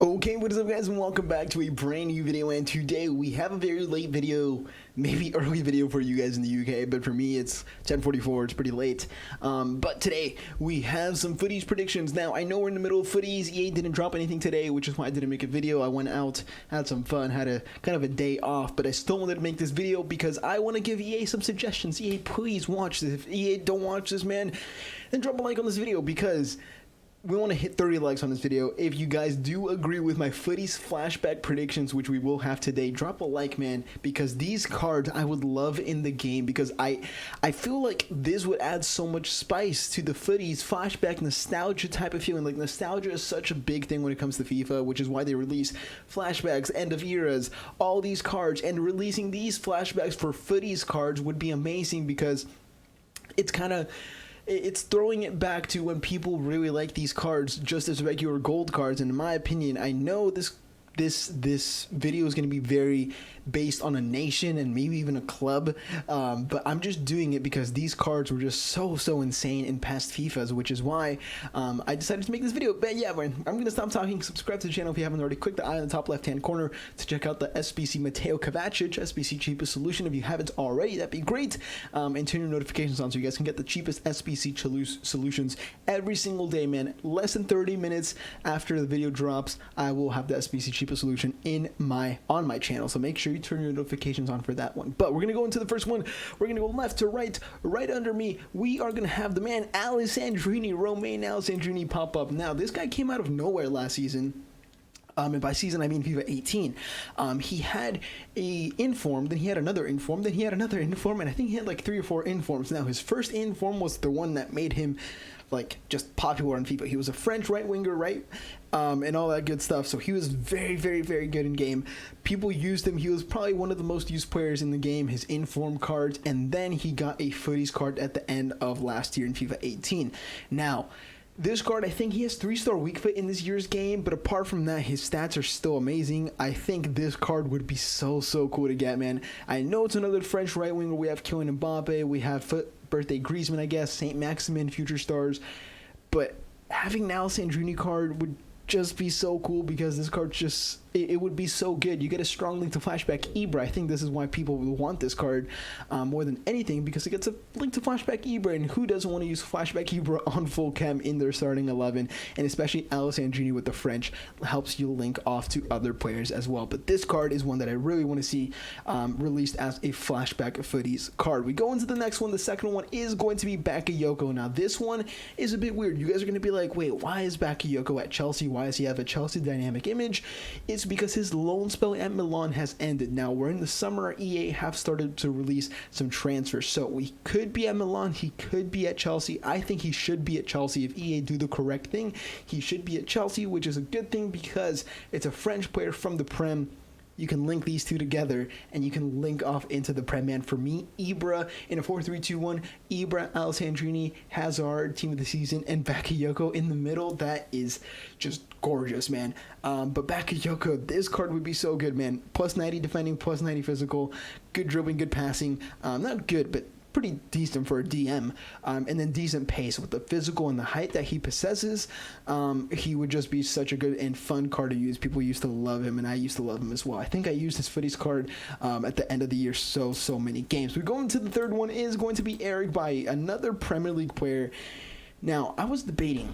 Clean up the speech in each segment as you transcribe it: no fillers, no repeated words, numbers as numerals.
Okay, what is up guys, and welcome back to a brand new video. And today we have a very late video, maybe early video for you guys in the UK, but for me it's 10:44, it's pretty late. But today we have some footies predictions. Now I know we're in the middle of footies. EA didn't drop anything today, which is why I didn't make a video. I went out, had some fun, had a kind of a day off, but I still wanted to make this video because I want to give EA some suggestions. EA, please watch this. If EA don't watch this, man, then drop a like on this video because we want to hit 30 likes on this video. If you guys do agree with my footies flashback predictions, which we will have today, drop a like, man, because these cards I would love in the game, because I feel like this would add so much spice to the footies flashback nostalgia type of feeling. Like, nostalgia is such a big thing when it comes to FIFA, which is why they release flashbacks, end of eras, all these cards, and releasing these flashbacks for footies cards would be amazing because it's throwing it back to when people really like these cards just as regular gold cards. And in my opinion, I know this video is going to be very based on a nation and maybe even a club, but I'm just doing it because these cards were just so insane in past FIFAs, which is why I decided to make this video. But yeah, man, I'm going to stop talking. Subscribe to the channel if you haven't already. Click the eye in the top left hand corner to check out the SBC Mateo Kovacic SBC cheapest solution if you haven't already. That'd be great. And turn your notifications on so you guys can get the cheapest SBC solutions every single day, man. Less than 30 minutes after the video drops, I will have the SBC cheapest solution on my channel, so make sure you turn your notifications on for that one. But we're gonna go into the first one. We're gonna go left to right. Right under me, we are gonna have the man Alessandrini, Romain Alessandrini, pop up. Now this guy came out of nowhere last season. And by season I mean FIFA 18. He had a inform, then he had another inform, then he had another inform, and I think he had like 3 or 4 informs. Now his first inform was the one that made him like just popular on FIFA. He was a French right winger, right? And all that good stuff. So he was very good in game. People used him. He was probably one of the most used players in the game, his inform cards, and then he got a footies card at the end of last year in FIFA 18. Now this card, I think he has 3-star weak foot in this year's game, but apart from that, his stats are still amazing. I think this card would be so cool to get, man. I know it's another French right winger. We have Kylian MBAPPE, we have birthday Griezmann, I guess, Saint Maximin, future stars, but having an Alessandrini card would just be so cool because this card just it would be so good. You get a strong link to Flashback Ibra. I think this is why people will want this card more than anything, because it gets a link to Flashback Ibra, and who doesn't want to use Flashback Ibra on full chem in their starting 11? And especially Alessandrini with the French helps you link off to other players as well. But this card is one that I really want to see released as a Flashback Footies card. We go into the next one. The second one is going to be Bakayoko. Now this one is a bit weird. You guys are going to be like, wait, why is Bakayoko at Chelsea? Why does he have a Chelsea dynamic image? It's because his loan spell at Milan has ended. Now we're in the summer. EA have started to release some transfers, so we could be at Milan, he could be at Chelsea. I think he should be at Chelsea. If EA do the correct thing, he should be at Chelsea, which is a good thing because it's a French player from the Prem. You can link these two together and you can link off into the Prem, man. For me, Ibra in a 4-3-2-1, Ibra, Alessandrini, Hazard, team of the season, and Bakayoko in the middle. That is just gorgeous, man. But Bakayoko, this card would be so good, man. Plus 90 defending, plus 90 physical, good dribbling, good passing. Not good, but pretty decent for a DM, and then decent pace with the physical and the height that he possesses. He would just be such a good and fun card to use. People used to love him, and I used to love him as well. I think I used his footies card at the end of the year so many games. We go into the third one is going to be Eric Bailly, another Premier League player. Now I was debating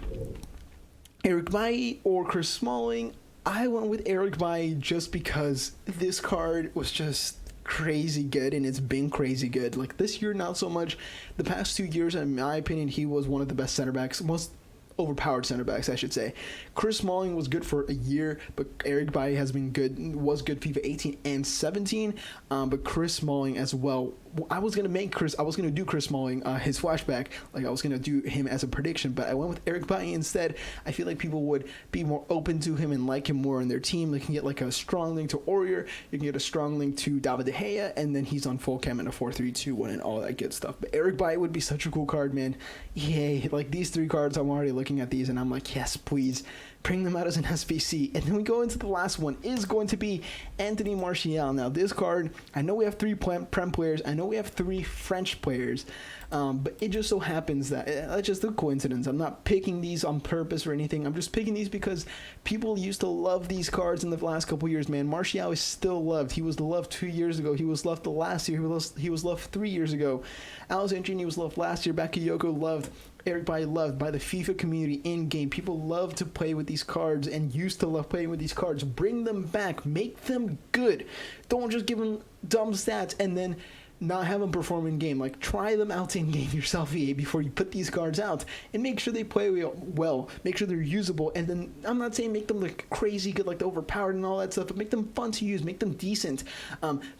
Eric Bailly or Chris Smalling. I went with Eric Bailly just because this card was just crazy good, and it's been crazy good. Like this year, not so much. The past 2 years, in my opinion, he was one of the best center backs, most overpowered center backs, I should say. Chris Smalling was good for a year, but Eric Bailly has been good, was good FIFA 18 and 17, but Chris Smalling as well. I was gonna do Chris Smalling his flashback, like I was gonna do him as a prediction, but I went with Eric Bailly instead. I feel like people would be more open to him and like him more in their team. They can get like a strong link to Aurier, you can get a strong link to David De Gea, and then he's on full chem in a 4-3-2-1 and all that good stuff. But Eric Bailly would be such a cool card, man. Yay! Like these 3 cards, I'm already looking at these and I'm like, yes, please bring them out as an SBC. And then we go into the last one, is going to be Anthony Martial. Now, this card, I know we have 3 Prem players. I know we have 3 French players. But it just so happens that it's just a coincidence. I'm not picking these on purpose or anything. I'm just picking these because people used to love these cards in the last couple years, man. Martial is still loved. He was loved 2 years ago. He was loved the last year. He was loved 3 years ago. Alessandrini was loved last year. Bakayoko loved. Everybody loved by the FIFA community in game. People love to play with these cards and used to love playing with these cards. Bring them back. Make them good. Don't just give them dumb stats and then not have them perform in game. Like, try them out in game yourself, EA, before you put these cards out, and make sure they play well. Make sure they're usable. And then I'm not saying make them like crazy good, like the overpowered and all that stuff, but make them fun to use. Make them decent.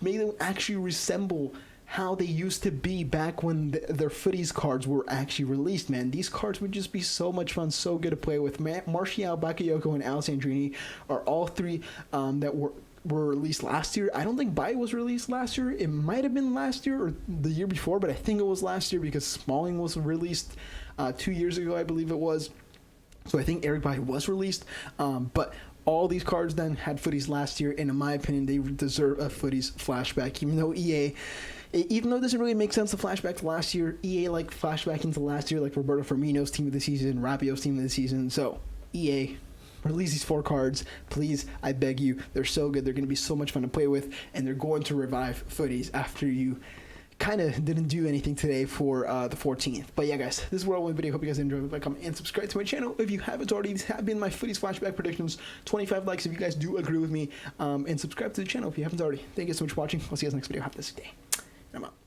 Make them actually resemble how they used to be back when their footies cards were actually released, man. These cards would just be so much fun, so good to play with. Martial, Bakayoko, and Alessandrini are all 3 that were released last year. I don't think Bai was released last year. It might have been last year or the year before, but I think it was last year because Smalling was released 2 years ago, I believe it was. So I think Eric Bai was released. But all these cards then had footies last year, and in my opinion, they deserve a footies flashback, even though it doesn't really make sense to flashback to last year, EA like flashback into last year, like Roberto Firmino's team of the season, Rabiot's team of the season. So EA, release these 4 cards, please. I beg you. They're so good. They're going to be so much fun to play with, and they're going to revive footies after you kind of didn't do anything today for the 14th. But yeah, guys, this is where I want the video. Hope you guys enjoyed. Like, comment, and subscribe to my channel if you haven't already. These have been my footies flashback predictions. 25 likes if you guys do agree with me, and subscribe to the channel if you haven't already. Thank you so much for watching. I'll see you guys next video. Have this day. I'm out.